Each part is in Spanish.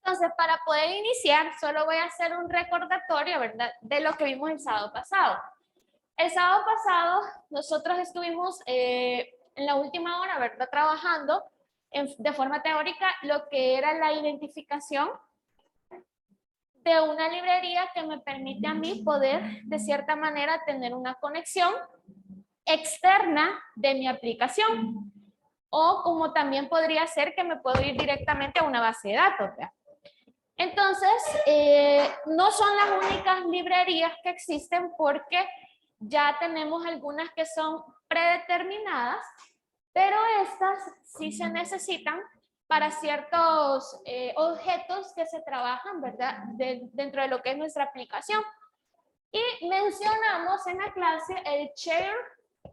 Entonces, para poder iniciar, solo voy a hacer un recordatorio, ¿verdad? De lo que vimos el sábado pasado. El sábado pasado, nosotros estuvimos en la última hora, ¿verdad? Trabajando de forma teórica lo que era la identificación de una librería que me permite a mí poder, de cierta manera, tener una conexión externa de mi aplicación. O como también podría ser que me puedo ir directamente a una base de datos, ¿verdad? Entonces, no son las únicas librerías que existen porque ya tenemos algunas que son predeterminadas, pero estas sí se necesitan para ciertos objetos que se trabajan, ¿verdad? Dentro de lo que es nuestra aplicación. Y mencionamos en la clase el Share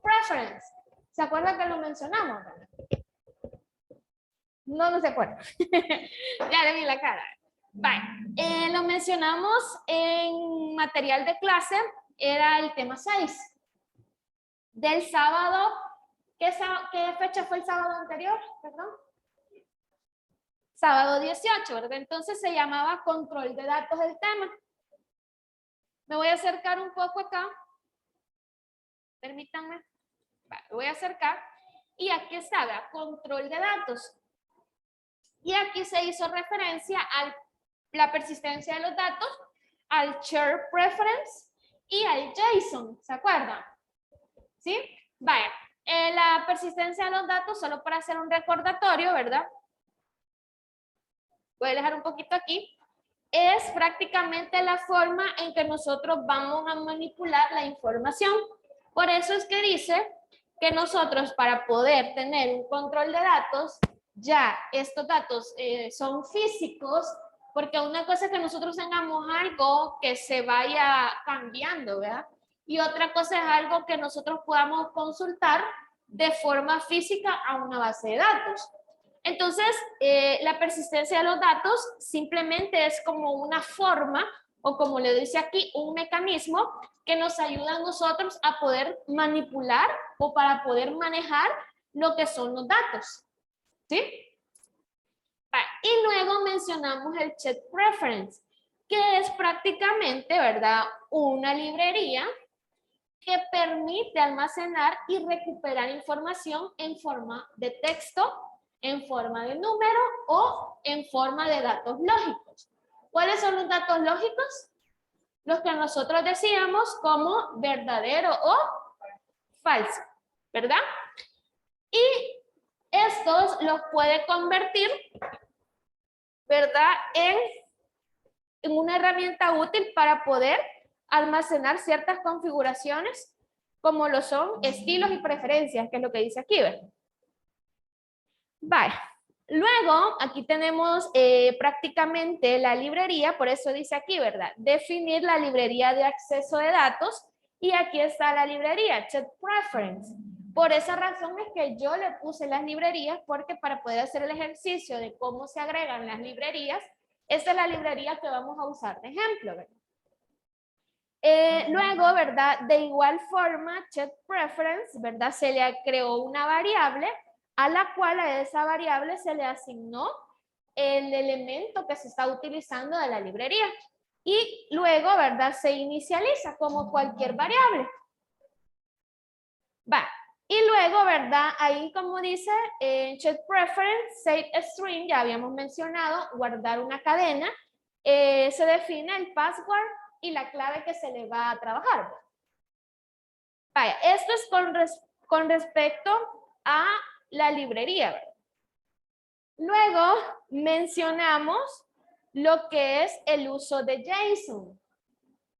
Preference. ¿Se acuerdan que lo mencionamos? No, no se acuerda. Ya le vi la cara. Bye. Lo mencionamos en material de clase, era el tema 6. Del sábado, ¿qué fecha fue el sábado anterior? Perdón. Sábado 18, ¿verdad? Entonces se llamaba control de datos del tema. Me voy a acercar un poco acá. Permítanme. Me voy a acercar. Y aquí está, ¿verdad? Control de datos. Y aquí se hizo referencia a la persistencia de los datos, al share preference y al JSON, ¿se acuerdan? ¿Sí? Vaya, la persistencia de los datos, solo para hacer un recordatorio, ¿verdad? Voy a dejar un poquito aquí. Es prácticamente la forma en que nosotros vamos a manipular la información. Por eso es que dice que nosotros, para poder tener un control de datos, ya estos datos son físicos, porque una cosa es que nosotros tengamos algo que se vaya cambiando, ¿verdad? Y otra cosa es algo que nosotros podamos consultar de forma física a una base de datos. Entonces, la persistencia de los datos simplemente es como una forma, o como le dice aquí, un mecanismo que nos ayuda a nosotros a poder manipular o para poder manejar lo que son los datos. ¿Sí? Y luego mencionamos el Check Preference, que es prácticamente, ¿verdad?, una librería que permite almacenar y recuperar información en forma de texto, en forma de número o en forma de datos lógicos. ¿Cuáles son los datos lógicos? Los que nosotros decíamos como verdadero o falso, ¿verdad? Y estos los puede convertir, ¿verdad?, en una herramienta útil para poder almacenar ciertas configuraciones como lo son estilos y preferencias, que es lo que dice aquí, ¿verdad? Vale. Luego, aquí tenemos prácticamente la librería, por eso dice aquí, ¿verdad? Definir la librería de acceso de datos y aquí está la librería, Check Preference. Por esa razón es que yo le puse las librerías porque para poder hacer el ejercicio de cómo se agregan las librerías, esta es la librería que vamos a usar de ejemplo, ¿verdad? Luego, ¿verdad? De igual forma, Check Preference, ¿verdad? Se le creó una variable a la cual a esa variable se le asignó el elemento que se está utilizando de la librería. Y luego, ¿verdad? Se inicializa como cualquier variable. Va. Y luego, ¿verdad? Ahí como dice, Check Preference, Save String, ya habíamos mencionado, guardar una cadena, se define el password y la clave que se le va a trabajar. Vaya, esto es con respecto a la librería, ¿verdad? Luego mencionamos lo que es el uso de JSON.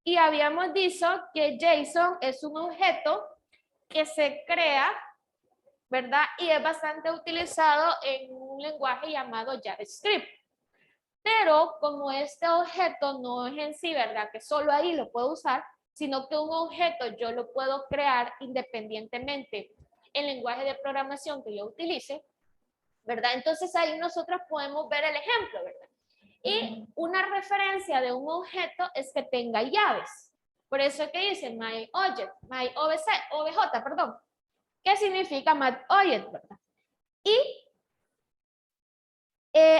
Y habíamos dicho que JSON es un objeto que se crea, ¿verdad? Y es bastante utilizado en un lenguaje llamado JavaScript. Pero como este objeto no es en sí, ¿verdad?, que solo ahí lo puedo usar, sino que un objeto yo lo puedo crear independientemente en lenguaje de programación que yo utilice, ¿verdad? Entonces ahí nosotros podemos ver el ejemplo, ¿verdad? Y una referencia de un objeto es que tenga llaves. Por eso es que dice obj, perdón. ¿Qué significa myObject, verdad? Y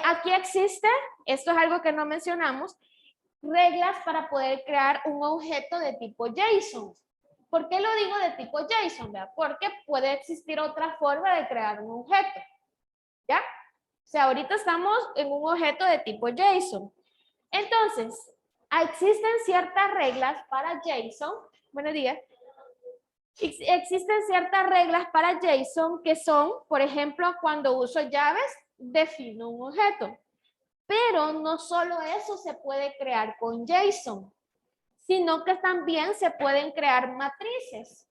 Aquí existe, esto es algo que no mencionamos, reglas para poder crear un objeto de tipo JSON. ¿Por qué lo digo de tipo JSON? ¿Verdad? Porque puede existir otra forma de crear un objeto. ¿Ya? O sea, ahorita estamos en un objeto de tipo JSON. Entonces, existen ciertas reglas para JSON. Buenos días. Existen ciertas reglas para JSON que son, por ejemplo, cuando uso llaves, defino un objeto. Pero no solo eso se puede crear con JSON, sino que también se pueden crear matrices.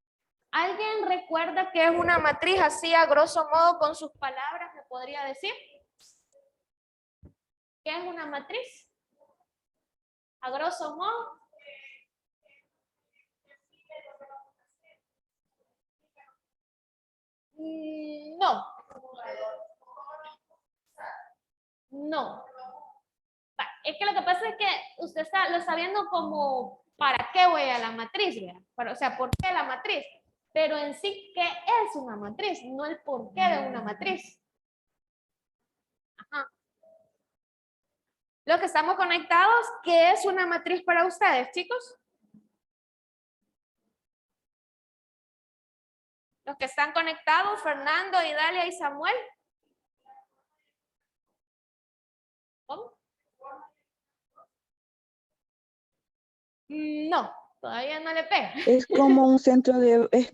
¿Alguien recuerda qué es una matriz así a grosso modo con sus palabras? ¿Me podría decir? ¿Qué es una matriz? A grosso modo. No. No. Es que lo que pasa es que usted lo está viendo como ¿para qué voy a la matriz? O sea, ¿por qué la matriz? Pero en sí, ¿qué es una matriz? No el por qué de una matriz. Ajá. Los que estamos conectados, ¿qué es una matriz para ustedes, chicos? Los que están conectados, Fernando, Idalia y Samuel. ¿Cómo? No, todavía no le pega. Es como un centro de, es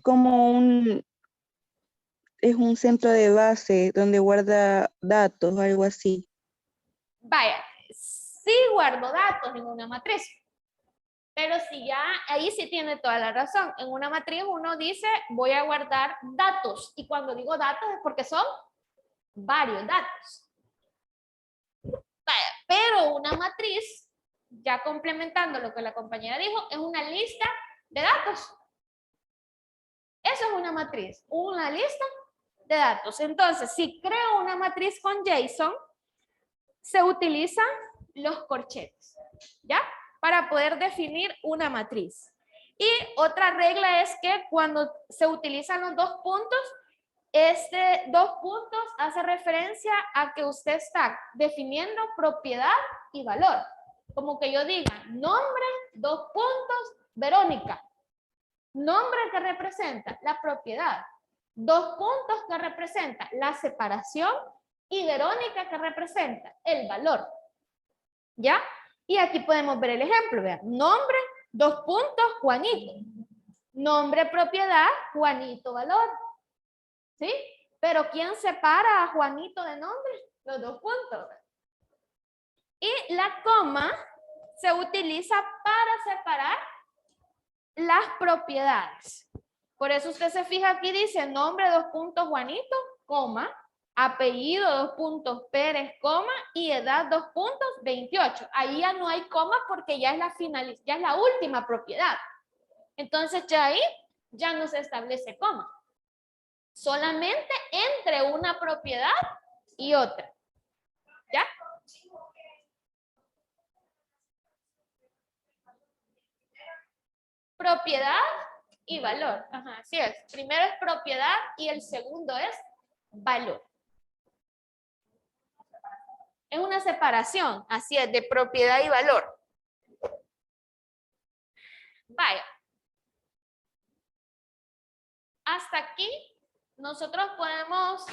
un centro de base donde guarda datos, algo así. Vaya, sí guardo datos en una matriz, pero si ya, ahí sí tiene toda la razón. En una matriz uno dice, voy a guardar datos, y cuando digo datos es porque son varios datos. Vaya, pero una matriz, ya complementando lo que la compañera dijo, es una lista de datos. Eso es una matriz, una lista de datos. Entonces, si creo una matriz con JSON, se utilizan los corchetes, ¿ya? Para poder definir una matriz. Y otra regla es que cuando se utilizan los dos puntos, este dos puntos hace referencia a que usted está definiendo propiedad y valor. Como que yo diga, nombre, dos puntos, Verónica. Nombre que representa la propiedad. Dos puntos que representa la separación y Verónica que representa el valor. ¿Ya? Y aquí podemos ver el ejemplo. Vean, nombre, dos puntos, Juanito. Nombre, propiedad, Juanito, valor. ¿Sí? Pero ¿quién separa a Juanito de nombre? Los dos puntos. Y la coma se utiliza para separar las propiedades. Por eso usted se fija aquí, dice nombre, dos puntos, Juanito, coma, apellido, dos puntos, Pérez, coma, y edad, dos puntos, 28. Ahí ya no hay coma porque ya es ya es la última propiedad. Entonces ya ahí ya no se establece coma. Solamente entre una propiedad y otra. ¿Ya? Propiedad y valor. Ajá, así es. Primero es propiedad y el segundo es valor. Es una separación, así es, de propiedad y valor. Vaya. Hasta aquí nosotros podemos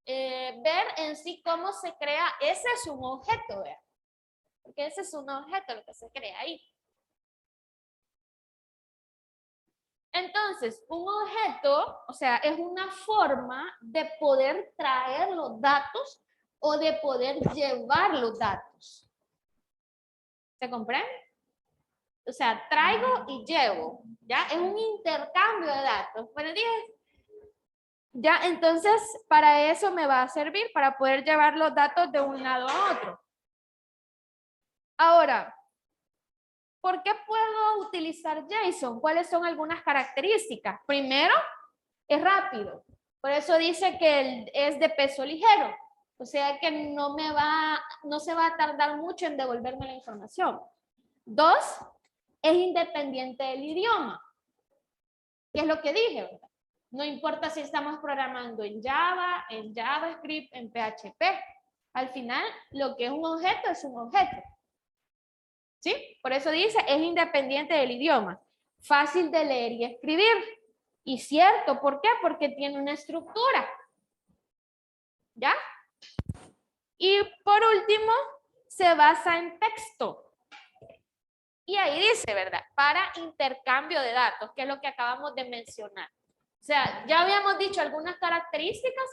ver en sí cómo se crea. Ese es un objeto, ¿verdad? Porque ese es un objeto lo que se crea ahí. Entonces, un objeto, o sea, es una forma de poder traer los datos o de poder llevar los datos. ¿Se comprende? O sea, traigo y llevo, ¿ya? Es un intercambio de datos. Buenos días. Ya, entonces, para eso me va a servir, para poder llevar los datos de un lado a otro. Ahora, ¿por qué puedo utilizar JSON? ¿Cuáles son algunas características? Primero, es rápido. Por eso dice que es de peso ligero. O sea que no se va a tardar mucho en devolverme la información. Dos, es independiente del idioma. ¿Qué es lo que dije? ¿Verdad? No importa si estamos programando en Java, en JavaScript, en PHP. Al final, lo que es un objeto es un objeto. ¿Sí? Por eso dice, es independiente del idioma. Fácil de leer y escribir. Y cierto, ¿por qué? Porque tiene una estructura. ¿Ya? Y por último, se basa en texto. Y ahí dice, ¿verdad? Para intercambio de datos, que es lo que acabamos de mencionar. O sea, ya habíamos dicho algunas características,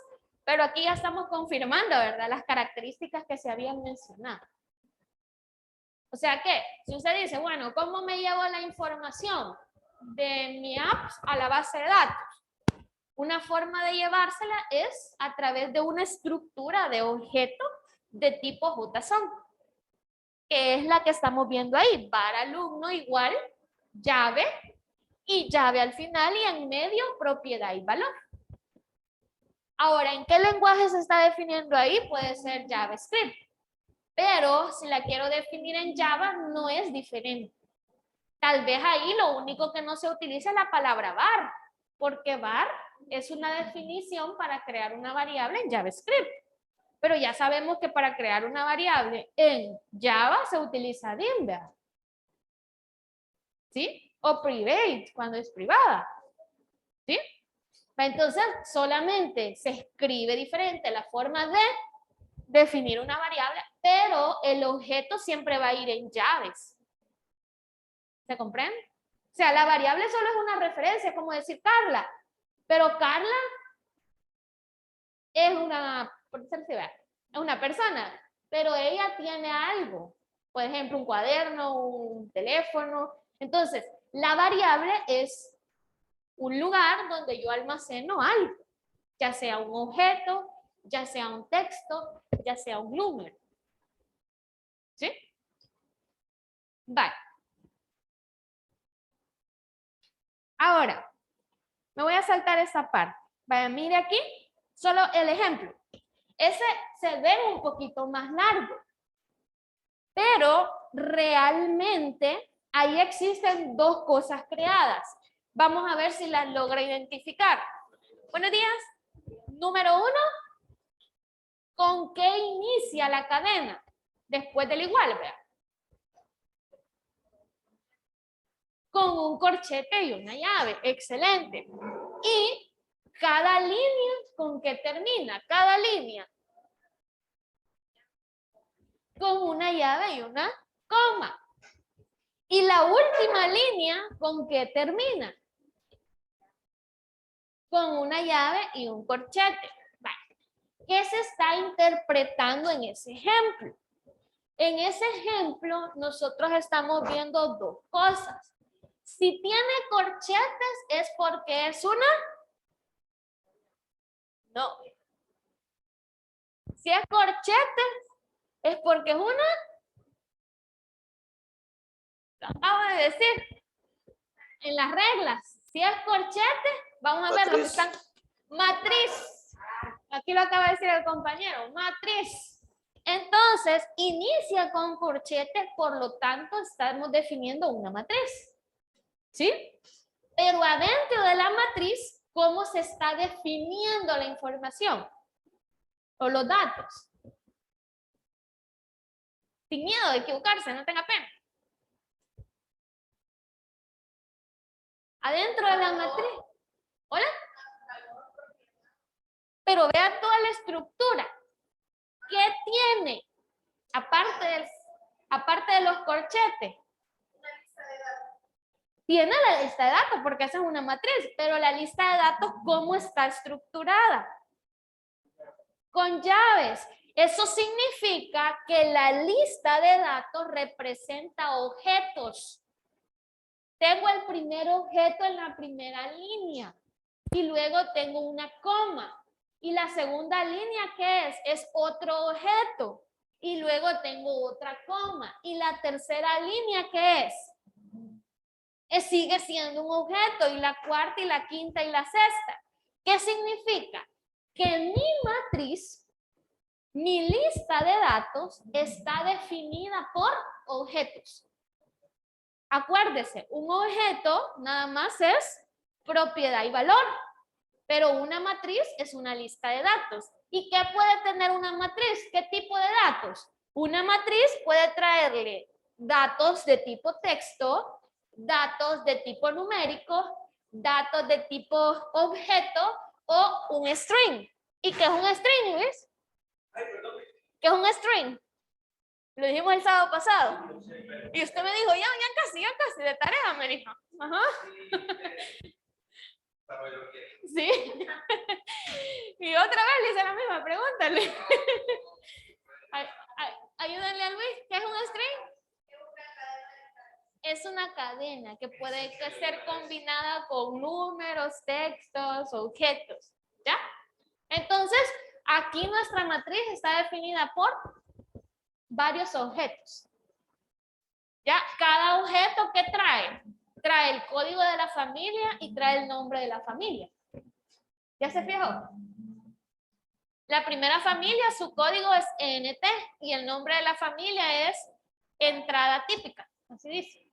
pero aquí ya estamos confirmando, ¿verdad? Las características que se habían mencionado. O sea que, si usted dice, bueno, ¿cómo me llevo la información de mi app a la base de datos? Una forma de llevársela es a través de una estructura de objeto de tipo JSON, que es la que estamos viendo ahí. Var alumno igual llave y llave al final y en medio propiedad y valor. Ahora, ¿en qué lenguaje se está definiendo ahí? Puede ser JavaScript. Pero si la quiero definir en Java, no es diferente. Tal vez ahí lo único que no se utiliza es la palabra var, porque var es una definición para crear una variable en JavaScript. Pero ya sabemos que para crear una variable en Java se utiliza dim, ¿verdad? ¿Sí? O private, cuando es privada. ¿Sí? Entonces, solamente se escribe diferente la forma de definir una variable, pero el objeto siempre va a ir en llaves. ¿Se comprende? O sea, la variable solo es una referencia, como decir Carla, pero Carla es una persona, pero ella tiene algo, por ejemplo, un cuaderno, un teléfono. Entonces, la variable es un lugar donde yo almaceno algo, ya sea un objeto, ya sea un texto, ya sea un número. ¿Sí? Vale. Ahora, me voy a saltar esa parte. Vaya, mire aquí, solo el ejemplo. Ese se ve un poquito más largo, pero realmente ahí existen dos cosas creadas. Vamos a ver si las logra identificar. Buenos días. Número 1, ¿con qué inicia la cadena? Después del igual, ¿verdad? Con un corchete y una llave. Excelente. Y cada línea, ¿con qué termina? Cada línea con una llave y una coma. Y la última línea, ¿con qué termina? Con una llave y un corchete. Vale. ¿Qué se está interpretando en ese ejemplo? En ese ejemplo, nosotros estamos viendo dos cosas. Si tiene corchetes, ¿es porque es una? No. Si es corchetes, ¿es porque es una? Lo acabo de decir. En las reglas, si es corchete, vamos a ver lo que están. Matriz. Aquí lo acaba de decir el compañero. Matriz. Entonces, inicia con corchetes, por lo tanto, estamos definiendo una matriz. ¿Sí? Pero adentro de la matriz, ¿cómo se está definiendo la información? O los datos. Sin miedo de equivocarse, no tenga pena. Adentro de la matriz. ¿Hola? Pero vea toda la estructura. ¿Qué tiene? Aparte de los corchetes. Tiene la lista de datos, porque esa es una matriz, pero la lista de datos, ¿cómo está estructurada? Con llaves. Eso significa que la lista de datos representa objetos. Tengo el primer objeto en la primera línea y luego tengo una coma. Y la segunda línea, ¿qué es? Es otro objeto. Y luego tengo otra coma. Y la tercera línea, ¿qué es? Sigue siendo un objeto. Y la cuarta y la quinta y la sexta. ¿Qué significa? Que mi matriz, mi lista de datos, está definida por objetos. Acuérdese, un objeto nada más es propiedad y valor. Pero una matriz es una lista de datos. ¿Y qué puede tener una matriz? ¿Qué tipo de datos? Una matriz puede traerle datos de tipo texto, datos de tipo numérico, datos de tipo objeto o un string. ¿Y qué es un string, Luis? ¿Qué es un string? Lo dijimos el sábado pasado. Y usted me dijo, ya casi, de tarea, me dijo. Ajá. Sí. Y otra vez le hice la misma, pregúntale. Ayúdenle a Luis, ¿qué es un string? Es una cadena que puede ser combinada con números, textos, objetos. ¿Ya? Entonces, aquí nuestra matriz está definida por varios objetos. ¿Ya? Cada objeto, ¿qué trae? Trae el código de la familia y trae el nombre de la familia. ¿Ya se fijó? La primera familia, su código es ENT y el nombre de la familia es entrada típica. Así dice.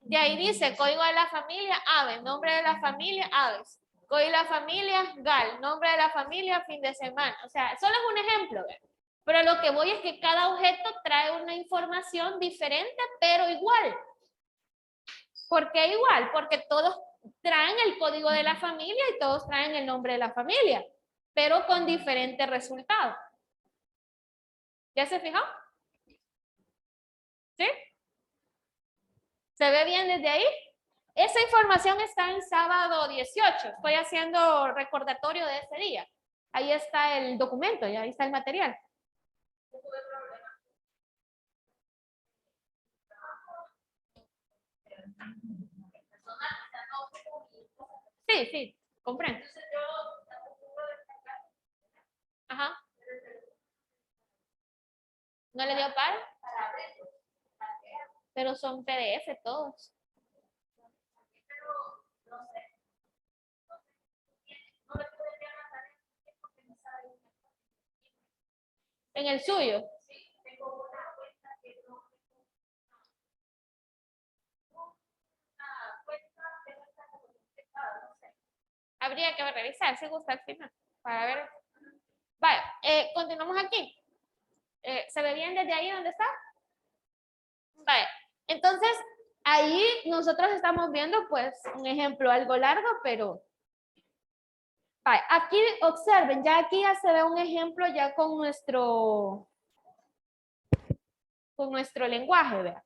De ahí dice código de la familia AVE, nombre de la familia Aves. Código de la familia GAL, nombre de la familia fin de semana. O sea, solo es un ejemplo, ¿verdad? Pero lo que voy es que cada objeto trae una información diferente, pero igual. ¿Por qué igual? Porque todos traen el código de la familia y todos traen el nombre de la familia, pero con diferentes resultados. ¿Ya se fijó? ¿Sí? ¿Se ve bien desde ahí? Esa información está en sábado 18. Estoy haciendo recordatorio de ese día. Ahí está el documento y ahí está el material. Sí, sí, comprendo. Ajá. ¿No le dio par? Pero son PDF todos. En el suyo. Habría que revisar si gusta al final para ver. Vale, continuamos aquí. ¿Se ve bien desde ahí donde está? Vale, entonces ahí nosotros estamos viendo pues un ejemplo algo largo, pero vale, aquí observen, ya aquí ya se ve un ejemplo ya con nuestro lenguaje, ¿verdad?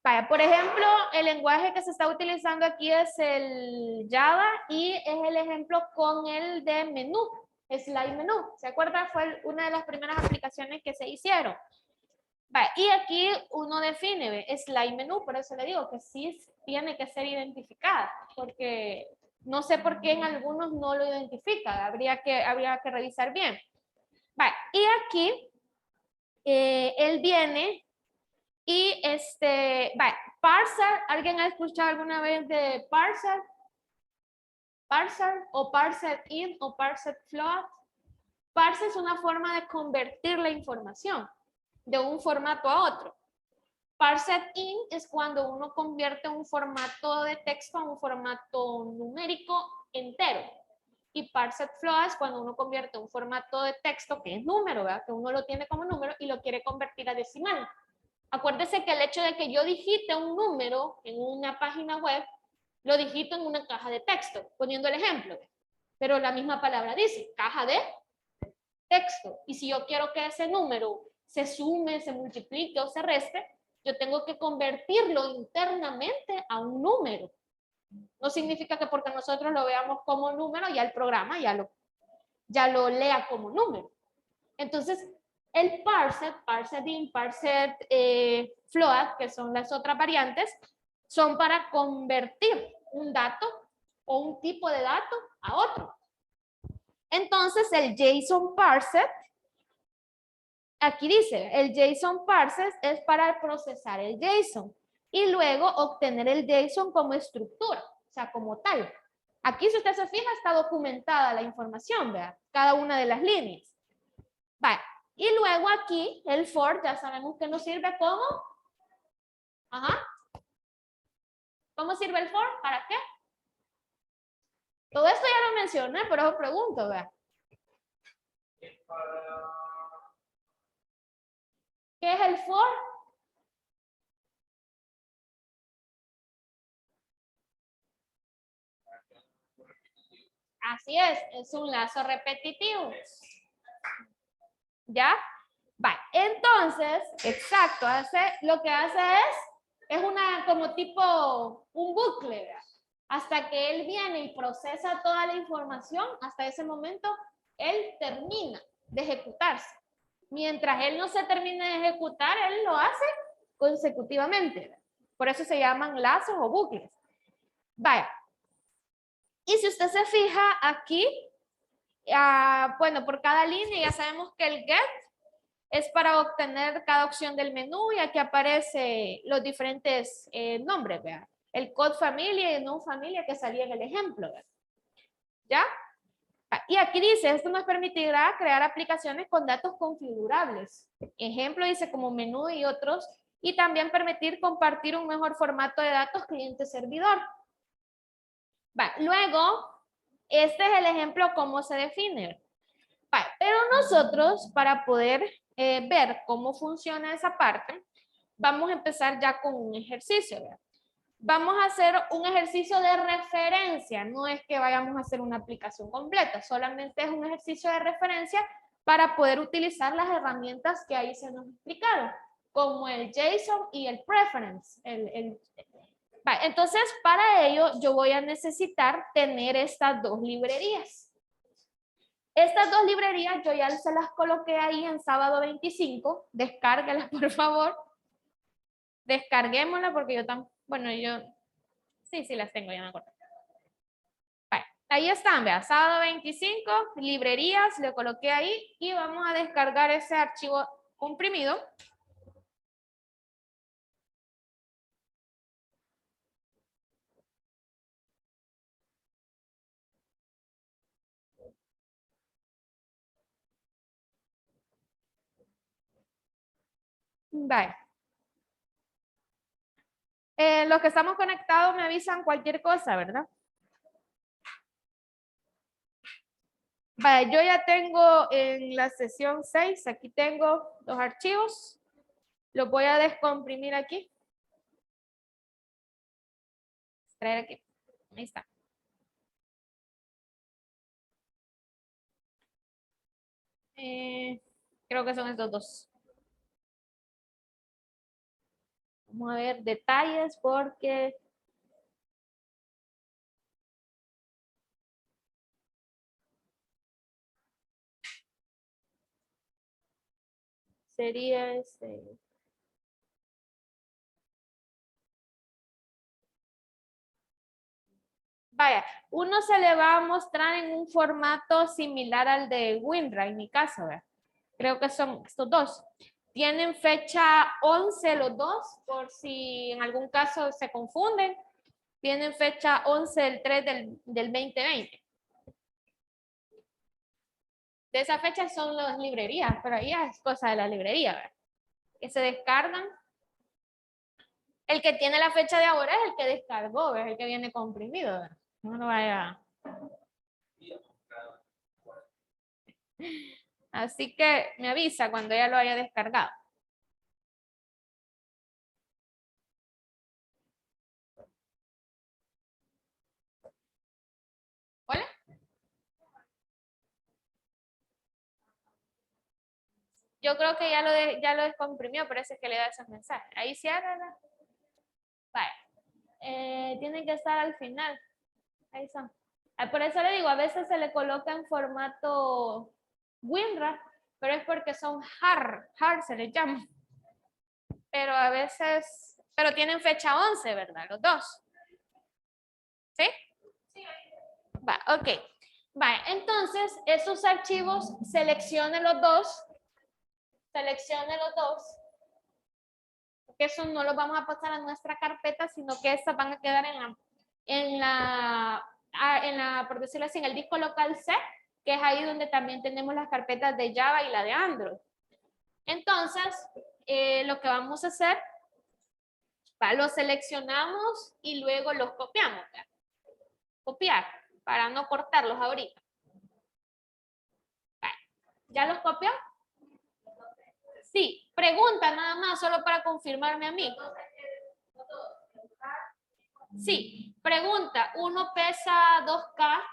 Vaya, por ejemplo, el lenguaje que se está utilizando aquí es el Java y es el ejemplo con el de menú, slide menú. ¿Se acuerda? Fue una de las primeras aplicaciones que se hicieron. Vale, y aquí uno define, ¿ve? Slide menú, por eso le digo que sí tiene que ser identificada, porque no sé por qué en algunos no lo identifica, habría que revisar bien. Vale, y aquí él viene y vale, parser, ¿alguien ha escuchado alguna vez de parser? Parser o parser in o parser float. Parser es una forma de convertir la información de un formato a otro. Parser in es cuando uno convierte un formato de texto a un formato numérico entero. Y parser float es cuando uno convierte un formato de texto que es número, ¿verdad? Que uno lo tiene como número y lo quiere convertir a decimal. Acuérdese que el hecho de que yo digite un número en una página web, lo digito en una caja de texto, poniendo el ejemplo. Pero la misma palabra dice, caja de texto. Y si yo quiero que ese número se sume, se multiplique o se reste, yo tengo que convertirlo internamente a un número. No significa que porque nosotros lo veamos como número, ya el programa ya lo lea como número. Entonces, el parset in, parset float, que son las otras variantes, son para convertir un dato o un tipo de dato a otro. Entonces, el JSON parset, aquí dice, el JSON parset es para procesar el JSON y luego obtener el JSON como estructura, o sea, como tal. Aquí, si usted se fija, está documentada la información, ¿verdad? Cada una de las líneas. Vale. Y luego aquí, el for, ya sabemos que nos sirve como. Ajá. ¿Cómo sirve el for? ¿Para qué? Todo esto ya lo mencioné, pero os pregunto, ¿verdad? ¿Qué es el for? Así es un lazo repetitivo. ¿Ya? Vale, entonces, exacto, lo que hace es una como tipo un bucle, ¿verdad? Hasta que él viene y procesa toda la información, hasta ese momento, él termina de ejecutarse. Mientras él no se termine de ejecutar, él lo hace consecutivamente, ¿verdad? Por eso se llaman lazos o bucles. Vaya. Y si usted se fija aquí, bueno, por cada línea ya sabemos que el get es para obtener cada opción del menú y aquí aparecen los diferentes nombres, ¿verdad? El code familia y el no familia que salía en el ejemplo, ¿verdad? ¿Ya? Y aquí dice, esto nos permitirá crear aplicaciones con datos configurables. Ejemplo dice como menú y otros, y también permitir compartir un mejor formato de datos cliente-servidor. Luego, este es el ejemplo cómo se define. Pero nosotros, para poder ver cómo funciona esa parte, vamos a empezar ya con un ejercicio, ¿verdad? Vamos a hacer un ejercicio de referencia, no es que vayamos a hacer una aplicación completa, solamente es un ejercicio de referencia para poder utilizar las herramientas que ahí se nos explicaron, como el JSON y el preference. Entonces, para ello, yo voy a necesitar tener estas dos librerías. Estas dos librerías yo ya se las coloqué ahí en sábado 25. Descárguelas, por favor. Descarguémoslas porque yo también, bueno, yo sí las tengo, ya me acuerdo. Ahí están, vea, sábado 25, librerías, le coloqué ahí y vamos a descargar ese archivo comprimido. Vale. Los que estamos conectados me avisan cualquier cosa, ¿verdad? Vale, yo ya tengo en la sesión 6, aquí tengo los archivos. Los voy a descomprimir aquí. Traer aquí. Ahí está. Creo que son estos dos. Vamos a ver detalles porque sería este. Vaya, uno se le va a mostrar en un formato similar al de WinRAR, en mi caso, ¿verdad? Creo que son estos dos. Tienen fecha 11 los dos, por si en algún caso se confunden. Tienen fecha 11 del 3 del 2020. De esa fecha son las librerías, pero ahí es cosa de la librería, ¿verdad? Que se descargan. El que tiene la fecha de ahora es el que descargó, es el que viene comprimido, ¿verdad? No lo vaya. Así que me avisa cuando ya lo haya descargado. ¿Hola? Yo creo que ya lo descomprimió, por eso es que le da esos mensajes. Ahí cierra. Vale. Tienen que estar al final. Ahí son. Por eso le digo, a veces se le coloca en formato WinRAR, pero es porque son hard se les llama. Pero a veces, pero tienen fecha 11, ¿verdad? Los dos. ¿Sí? Sí. Va, ok. Va, entonces, esos archivos, seleccione los dos. Seleccione los dos. Porque eso no los vamos a pasar a nuestra carpeta, sino que esas van a quedar por decirlo así, en el disco local C, que es ahí donde también tenemos las carpetas de Java y la de Android. Entonces, lo que vamos a hacer, los seleccionamos y luego los copiamos. ¿Verdad? Copiar. para no cortarlos ahorita. ¿Ya los copió? Sí, pregunta nada más, solo para confirmarme a mí. Sí, pregunta, uno pesa 2K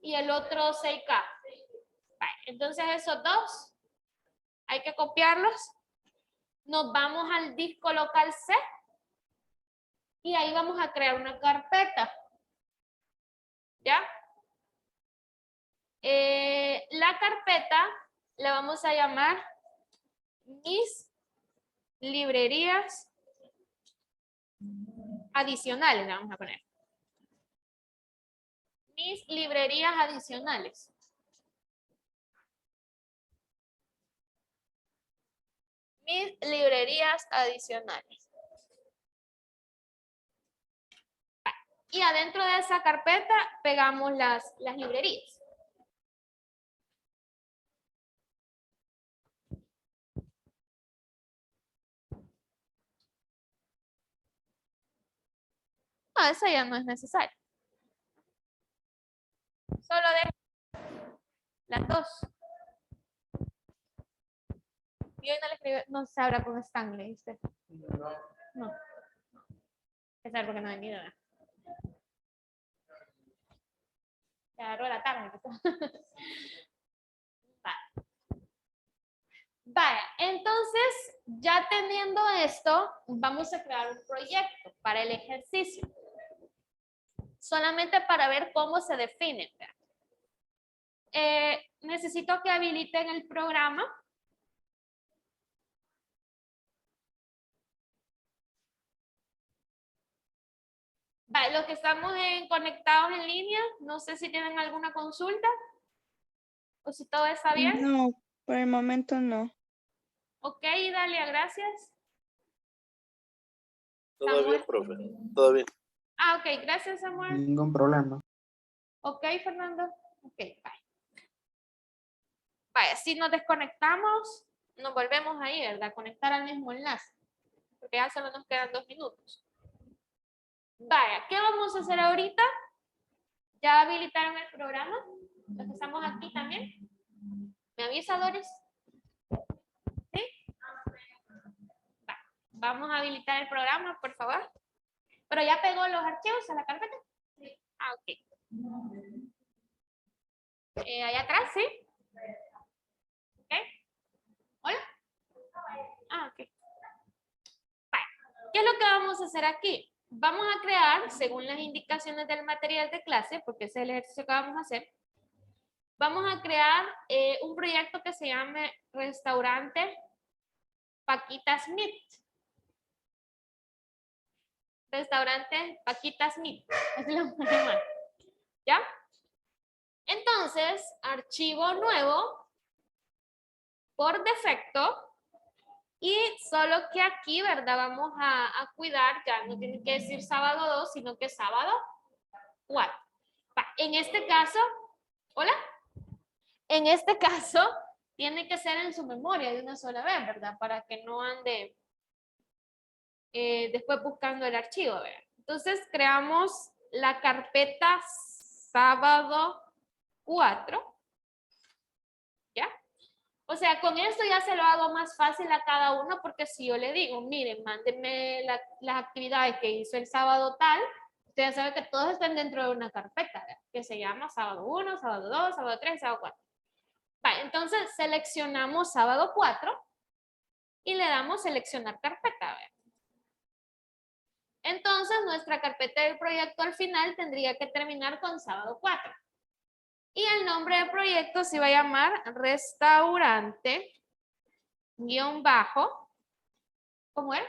y el otro 6K. Entonces esos dos hay que copiarlos. Nos vamos al disco local C y ahí vamos a crear una carpeta. ¿Ya? La carpeta la vamos a llamar mis librerías adicionales, le vamos a poner. Mis librerías adicionales. Mis librerías adicionales. Y adentro de esa carpeta pegamos las librerías. No, eso ya no es necesario. Solo de las dos. Y hoy no le escribe, no se abra con Stanley, ¿viste? No. Es algo que no ha venido. Se agarró la tarde. Vaya, entonces, ya teniendo esto, vamos a crear un proyecto para el ejercicio. Solamente para ver cómo se define. Necesito que habiliten el programa. Vale, los que estamos conectados en línea, no sé si tienen alguna consulta o si todo está bien. No, por el momento no. Ok, Dalia, gracias. Todo bien, profe. Todo bien. Ah, ok, gracias, Samuel. Ningún problema. Ok, Fernando. Ok, bye. Vaya, si nos desconectamos, nos volvemos ahí, ¿verdad? Conectar al mismo enlace. Porque ya solo nos quedan 2 minutos. Vaya, ¿qué vamos a hacer ahorita? ¿Ya habilitaron el programa? Los que estamos aquí también. ¿Me avisa, Doris? ¿Sí? Va. Vamos a habilitar el programa, por favor. ¿Pero ya pegó los archivos a la carpeta? Sí. Ah, ok. Allá atrás, ¿sí? ¿Ok? ¿Hola? Ah, ok. Vale. ¿Qué es lo que vamos a hacer aquí? Vamos a crear, según las indicaciones del material de clase, porque ese es el ejercicio que vamos a hacer, vamos a crear un proyecto que se llame Restaurante Paquita Smith. Restaurante Paquita Smith. Así lo ponemos. ¿Ya? Entonces, archivo nuevo, por defecto, y solo que aquí, ¿verdad? Vamos a cuidar, ya no tiene que decir sábado 2, sino que sábado 4. En este caso, ¿hola? En este caso, tiene que ser en su memoria de una sola vez, ¿verdad? Para que no ande después buscando el archivo, ¿verdad? Entonces, creamos la carpeta sábado 4. ¿Ya? O sea, con esto ya se lo hago más fácil a cada uno, porque si yo le digo, miren, mándenme las actividades que hizo el sábado tal, usted ya sabe que todos están dentro de una carpeta, ¿verdad? Que se llama sábado 1, sábado 2, sábado 3, sábado 4. Vale, entonces seleccionamos sábado 4 y le damos seleccionar carpeta, ¿verdad? Entonces nuestra carpeta del proyecto al final tendría que terminar con sábado 4. Y el nombre del proyecto se va a llamar restaurante _ ¿cómo era?